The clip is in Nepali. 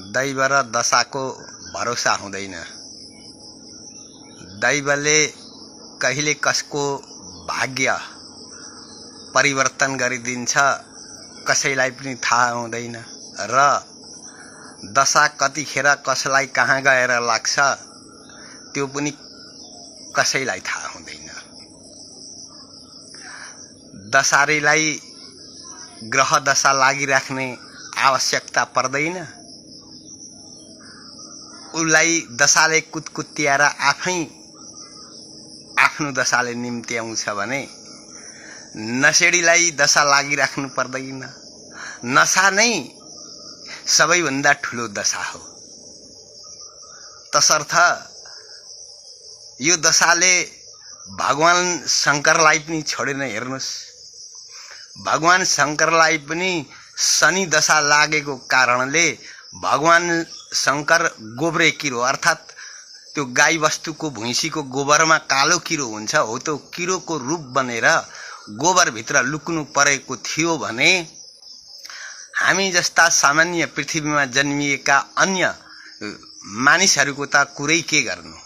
दैव र दशाको भरोसा हुँदैन। दैवले कहिले कसको भाग्य परिवर्तन गरिदिन्छ कसैलाई पनि थाहा हुँदैन र दशा कतिखेर कसलाई कहाँ गएर लाग्छ त्यो पनि कसैलाई थाहा हुँदैन। दशारीलाई ग्रह दशा लागिराख्ने आवश्यकता पर्दैन। उलाई दशाले कुतकुत्याएर आफै आफ्नो दशाले निम्त्याउँछ भने नशेडीलाई दशा लागिराख्नु पर्दैन। नशा नै सबैभन्दा ठुलो दशा हो। तसर्थ यो दशाले भगवान शंकरलाई पनि छोडेन। हेर्नुस्, भगवान शंकरलाई पनि शनि दशा लागेको कारणले भगवान शंकर गोब्रे किरो अर्थात त्यो गाई वस्तुको भुइँसीको गोबरमा कालो किरो हुन्छ, हो त्यो किरोको रूप बनेर गोबर भित्र लुक्नु परेको थियो भने हामी जस्ता सामान्य पृथ्वीमा जन्मिएका अन्य मानिसहरूको त कुरै के गर्नु।